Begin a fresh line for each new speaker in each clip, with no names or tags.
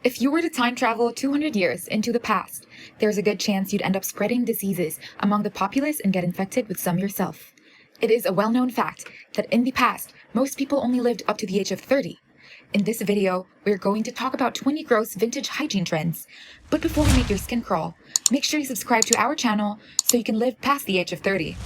If you were to time travel 200 years into the past, there's a good chance you'd end up spreading diseases among the populace and get infected with some yourself. It is a well-known fact that in the past, most people only lived up to the age of 30. In this video, we're going to talk about 20 gross vintage hygiene trends. But before we make your skin crawl, make sure you subscribe to our channel so you can live past the age of 30.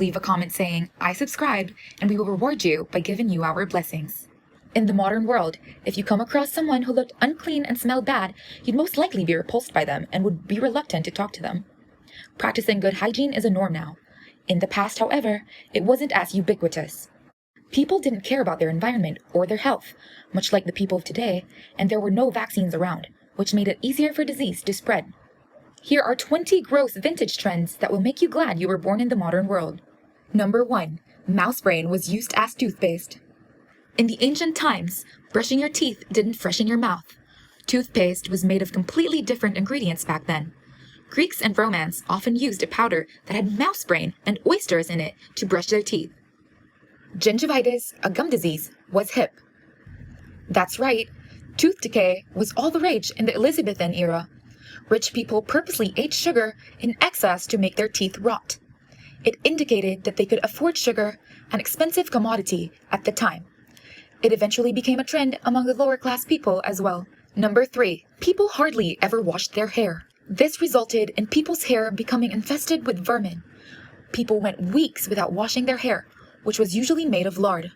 Leave a comment saying, "I subscribed," and we will reward you by giving you our blessings. In the modern world, if you come across someone who looked unclean and smelled bad, you'd most likely be repulsed by them and would be reluctant to talk to them. Practicing good hygiene is a norm now. In the past, however, it wasn't as ubiquitous. People didn't care about their environment or their health, much like the people of today, and there were no vaccines around, which made it easier for disease to spread. Here are 20 gross vintage trends that will make you glad you were born in the modern world. Number 1. Mouse brain was used as toothpaste. In the ancient times, brushing your teeth didn't freshen your mouth. Toothpaste was made of completely different ingredients back then. Greeks and Romans often used a powder that had mouse brain and oysters in it to brush their teeth. Gingivitis, a gum disease, was hip. That's right, tooth decay was all the rage in the Elizabethan era. Rich people purposely ate sugar in excess to make their teeth rot. It indicated that they could afford sugar, an expensive commodity at the time. It eventually became a trend among the lower class people as well. Number 3. People hardly ever washed their hair. This resulted in people's hair becoming infested with vermin. People went weeks without washing their hair, which was usually made of lard.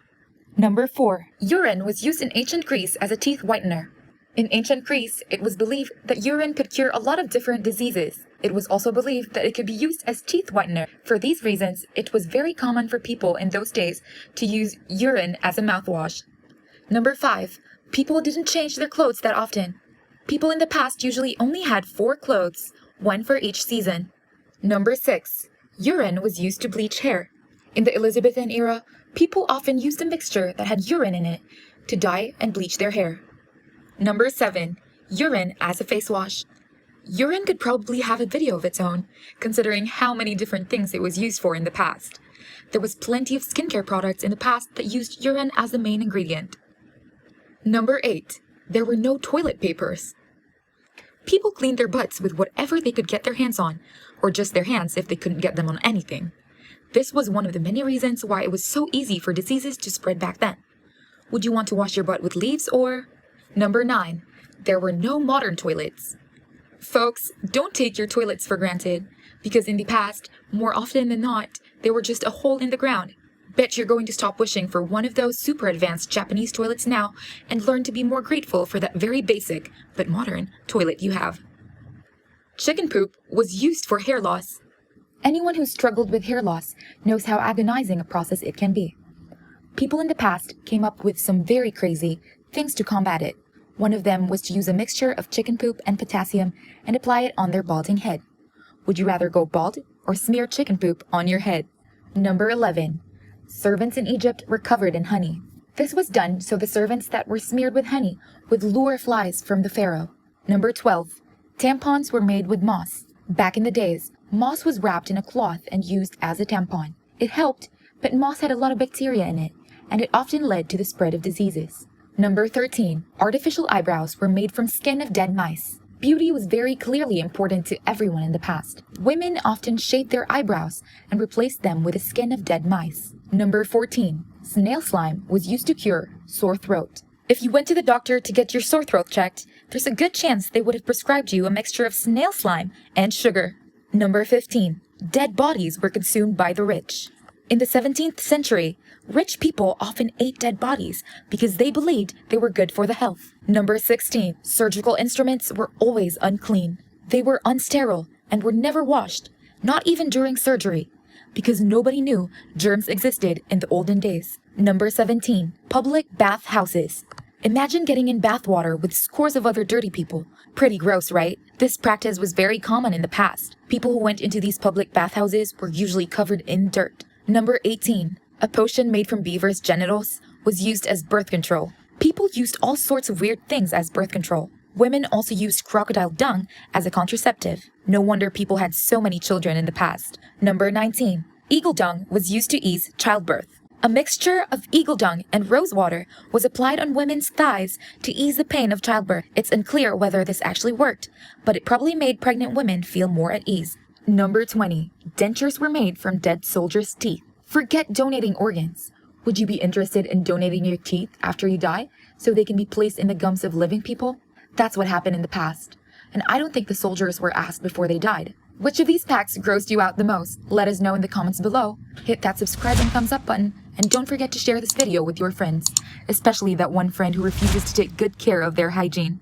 Number 4. Urine was used in ancient Greece as a teeth whitener. In ancient Greece, it was believed that urine could cure a lot of different diseases. It was also believed that it could be used as teeth whitener. For these reasons, it was very common for people in those days to use urine as a mouthwash. Number 5. People didn't change their clothes that often. People in the past usually only had 4 clothes, one for each season. Number 6. Urine was used to bleach hair. In the Elizabethan era, people often used a mixture that had urine in it to dye and bleach their hair. Number 7. Urine as a face wash. Urine could probably have a video of its own, considering how many different things it was used for in the past. There was plenty of skincare products in the past that used urine as the main ingredient. Number 8. There were no toilet papers. People cleaned their butts with whatever they could get their hands on, or just their hands if they couldn't get them on anything. This was one of the many reasons why it was so easy for diseases to spread back then. Would you want to wash your butt with leaves or... Number 9. There were no modern toilets. Folks, don't take your toilets for granted, because in the past, more often than not, they were just a hole in the ground. Bet you're going to stop wishing for one of those super advanced Japanese toilets now and learn to be more grateful for that very basic, but modern, toilet you have. Chicken poop was used for hair loss. Anyone who struggled with hair loss knows how agonizing a process it can be. People in the past came up with some very crazy things to combat it. One of them was to use a mixture of chicken poop and potassium and apply it on their balding head. Would you rather go bald or smear chicken poop on your head? Number 11. Servants in Egypt were covered in honey. This was done so the servants that were smeared with honey would lure flies from the pharaoh. Number 12. Tampons were made with moss. Back in the days, moss was wrapped in a cloth and used as a tampon. It helped, but moss had a lot of bacteria in it, and it often led to the spread of diseases. Number 13. Artificial eyebrows were made from skin of dead mice. Beauty was very clearly important to everyone in the past. Women often shaved their eyebrows and replaced them with the skin of dead mice. Number 14. Snail slime was used to cure sore throat. If you went to the doctor to get your sore throat checked, there's a good chance they would have prescribed you a mixture of snail slime and sugar. Number 15. Dead bodies were consumed by the rich. In the 17th century, rich people often ate dead bodies because they believed they were good for the health. Number 16. Surgical instruments were always unclean. They were unsterile and were never washed, not even during surgery, because nobody knew germs existed in the olden days. Number 17. Public bath houses. Imagine getting in bath water with scores of other dirty people. Pretty gross, right? This practice was very common in the past. People who went into these public bathhouses were usually covered in dirt. Number 18. A potion made from beavers' genitals was used as birth control. People used all sorts of weird things as birth control. Women also used crocodile dung as a contraceptive. No wonder people had so many children in the past. Number 19. Eagle dung was used to ease childbirth. A mixture of eagle dung and rose water was applied on women's thighs to ease the pain of childbirth. It's unclear whether this actually worked, but it probably made pregnant women feel more at ease. Number 20. Dentures were made from dead soldiers' teeth. Forget donating organs. Would you be interested in donating your teeth after you die so they can be placed in the gums of living people? That's what happened in the past. And I don't think the soldiers were asked before they died. Which of these facts grossed you out the most? Let us know in the comments below. Hit that subscribe and thumbs up button. And don't forget to share this video with your friends, especially that one friend who refuses to take good care of their hygiene.